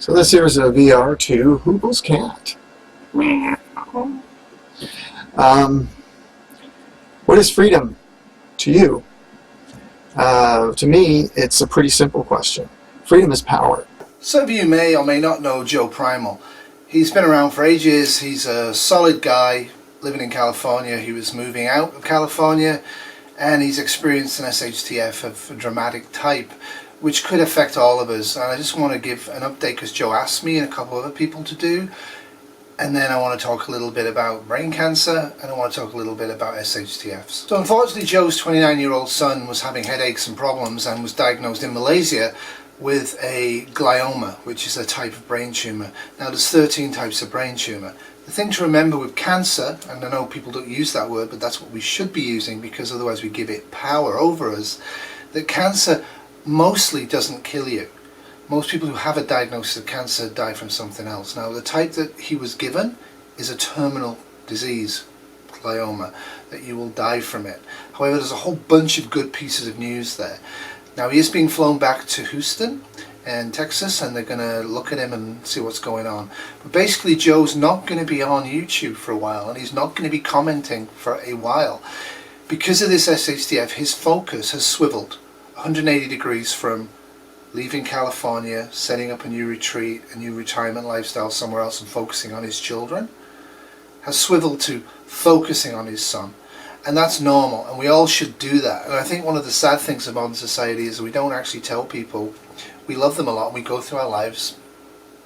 So this here is a VR to Hoogle's cat. What is freedom to you? To me, it's a pretty simple question. Freedom is power. Some of you may or may not know Joe Primal. He's been around for ages. He's a solid guy living in California. He was moving out of California and he's experienced an SHTF of a dramatic type, which could affect all of us. And I just want to give an update because Joe asked me and a couple of other people to do. And then I want to talk a little bit about brain cancer and I want to talk a little bit about SHTFs. So unfortunately Joe's 29-year-old son was having headaches and problems and was diagnosed in Malaysia with a glioma, which is a type of brain tumour. Now there's 13 types of brain tumour. The thing to remember with cancer, and I know people don't use that word, but that's what we should be using because otherwise we give it power over us, that cancer mostly doesn't kill you. Most people who have a diagnosis of cancer die from something else. Now the type that he was given is a terminal disease, glioma, that you will die from it. However, there's a whole bunch of good pieces of news there. Now he is being flown back to Houston in Texas and they're going to look at him and see what's going on. But basically Joe's not going to be on YouTube for a while and he's not going to be commenting for a while. Because of this SHTF, his focus has swiveled 180 degrees from leaving California, setting up a new retreat, a new retirement lifestyle somewhere else and focusing on his children, has swiveled to focusing on his son. And that's normal and we all should do that. And I think one of the sad things of modern society is we don't actually tell people we love them a lot and we go through our lives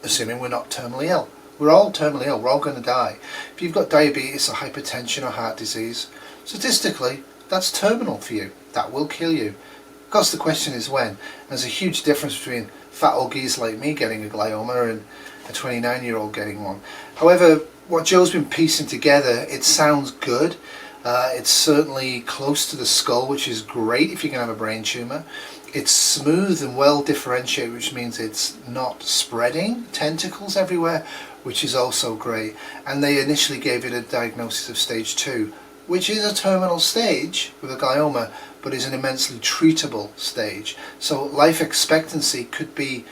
assuming we're not terminally ill. We're all terminally ill, we're all going to die. If you've got diabetes or hypertension or heart disease, statistically that's terminal for you. That will kill you. Of course the question is when. There's a huge difference between fat old geese like me getting a glioma and a 29-year-old getting one. However, what Joe's been piecing together, it sounds good. It's certainly close to the skull, which is great if you can have a brain tumour. It's smooth and well differentiated, which means it's not spreading tentacles everywhere, which is also great. And they initially gave it a diagnosis of stage 2, which is a terminal stage with a glioma, but is an immensely treatable stage. So life expectancy could be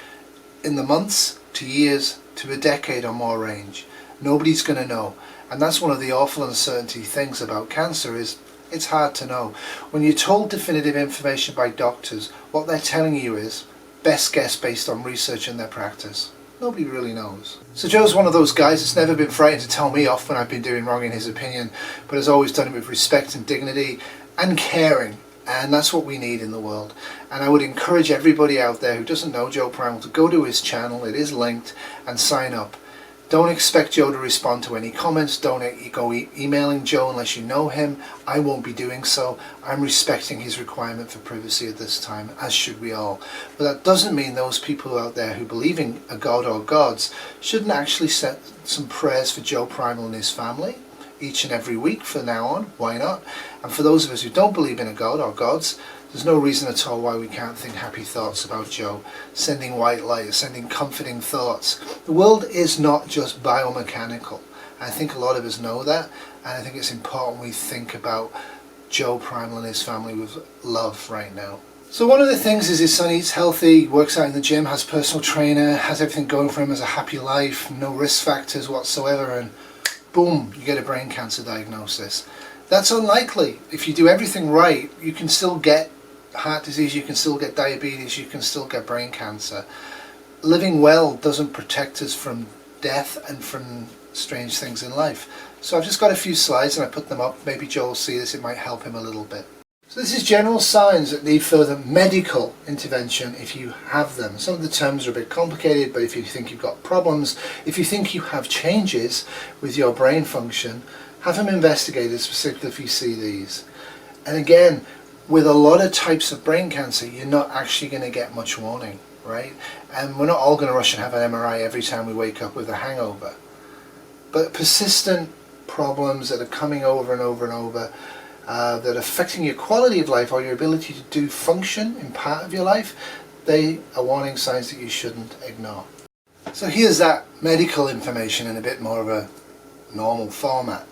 in the months to years to a decade or more range. Nobody's going to know. And that's one of the awful uncertainty things about cancer is it's hard to know. When you're told definitive information by doctors, what they're telling you is best guess based on research and their practice. Nobody really knows. So Joe's one of those guys that's never been frightened to tell me off when I've been doing wrong in his opinion, but has always done it with respect and dignity and caring. And that's what we need in the world. And I would encourage everybody out there who doesn't know Joe Primal to go to his channel, it is linked, and sign up. Don't expect Joe to respond to any comments. Don't go emailing Joe unless you know him. I won't be doing so. I'm respecting his requirement for privacy at this time, as should we all. But that doesn't mean those people out there who believe in a god or gods shouldn't actually set some prayers for Joe Primal and his family each and every week from now on. Why not? And for those of us who don't believe in a god or gods, there's no reason at all why we can't think happy thoughts about Joe, sending white light, sending comforting thoughts. The world is not just biomechanical. I think a lot of us know that, and I think it's important we think about Joe Primal and his family with love right now. So one of the things is his son eats healthy, works out in the gym, has a personal trainer, has everything going for him, has a happy life, no risk factors whatsoever, and boom, you get a brain cancer diagnosis. That's unlikely. If you do everything right, you can still get heart disease, you can still get diabetes, you can still get brain cancer. Living well doesn't protect us from death and from strange things in life. So I've just got a few slides and I put them up. Maybe Joe will see this, it might help him a little bit. So this is general signs that need further medical intervention if you have them. Some of the terms are a bit complicated, but if you think you've got problems, if you think you have changes with your brain function, have them investigated, specifically if you see these. And again, with a lot of types of brain cancer, you're not actually going to get much warning, right? And we're not all going to rush and have an MRI every time we wake up with a hangover. But persistent problems that are coming over and over and over, that are affecting your quality of life or your ability to do function in part of your life, they are warning signs that you shouldn't ignore. So here's that medical information in a bit more of a normal format.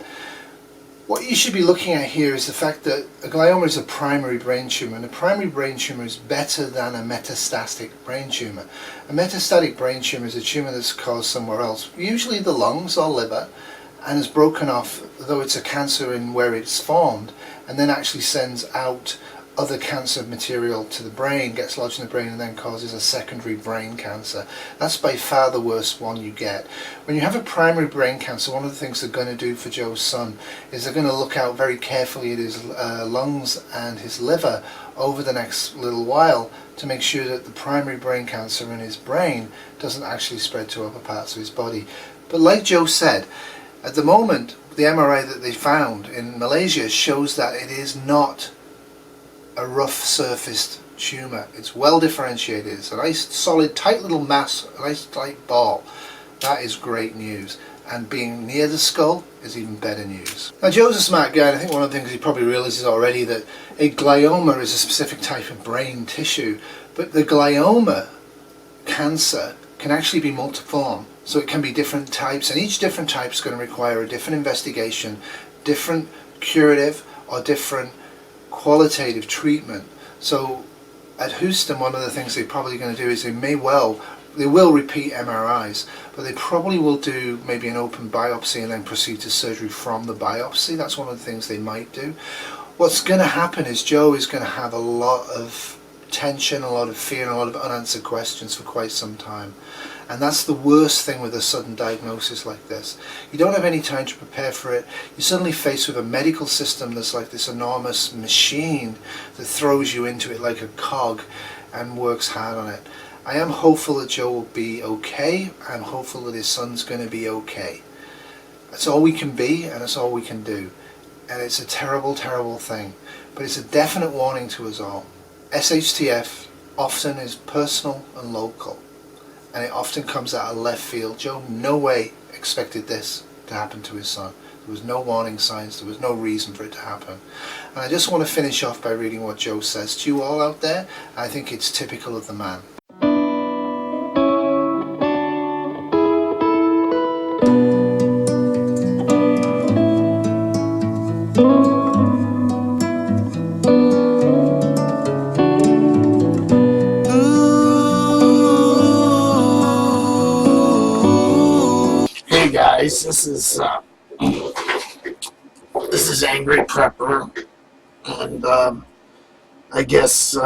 What you should be looking at here is the fact that a glioma is a primary brain tumour, and a primary brain tumour is better than a metastatic brain tumour. A metastatic brain tumour is a tumour that's caused somewhere else, usually the lungs or liver, and is broken off, though it's a cancer in where it's formed, and then actually sends out other cancer material to the brain, gets lodged in the brain, and then causes a secondary brain cancer. That's by far the worst one you get. When you have a primary brain cancer, one of the things they're going to do for Joe's son is they're going to look out very carefully at his lungs and his liver over the next little while to make sure that the primary brain cancer in his brain doesn't actually spread to other parts of his body. But like Joe said, at the moment, the MRI that they found in Malaysia shows that it is not a rough surfaced tumour. It's well differentiated. It's a nice solid tight little mass, a nice tight ball. That is great news, and being near the skull is even better news. Now Joe's a smart guy, and I think one of the things he probably realises already that a glioma is a specific type of brain tissue, but the glioma cancer can actually be multiform, so it can be different types, and each different type is going to require a different investigation, different curative or different qualitative treatment. So at Houston, one of the things they're probably going to do is they will repeat MRIs, but they probably will do maybe an open biopsy and then proceed to surgery from the biopsy. That's one of the things they might do. What's going to happen is Joe is going to have a lot of tension, a lot of fear, and a lot of unanswered questions for quite some time. And that's the worst thing with a sudden diagnosis like this. You don't have any time to prepare for it. You're suddenly faced with a medical system that's like this enormous machine that throws you into it like a cog and works hard on it. I am hopeful that Joe will be okay. I'm hopeful that his son's going to be okay. That's all we can be, and that's all we can do. And it's a terrible, terrible thing. But it's a definite warning to us all. SHTF often is personal and local, and it often comes out of left field. Joe no way expected this to happen to his son. There was no warning signs, there was no reason for it to happen. And I just want to finish off by reading what Joe says to you all out there. I think it's typical of the man. Hey guys, this is Angry Prepper, and I guess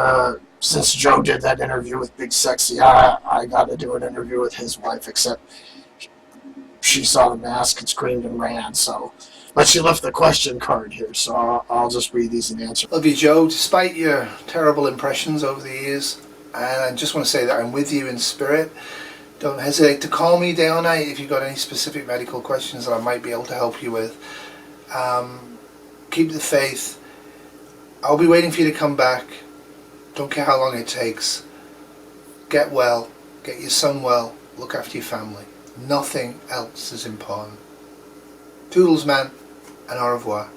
since Joe did that interview with Big Sexy, I got to do an interview with his wife, except she saw the mask and screamed and ran. So, but she left the question card here, so I'll just read these and answer. Love you, Joe, despite your terrible impressions over the years, and I just want to say that I'm with you in spirit. Don't hesitate to call me day or night if you've got any specific medical questions that I might be able to help you with. Keep the faith. I'll be waiting for you to come back. Don't care how long it takes. Get well. Get your son well. Look after your family. Nothing else is important. Toodles, man, and au revoir.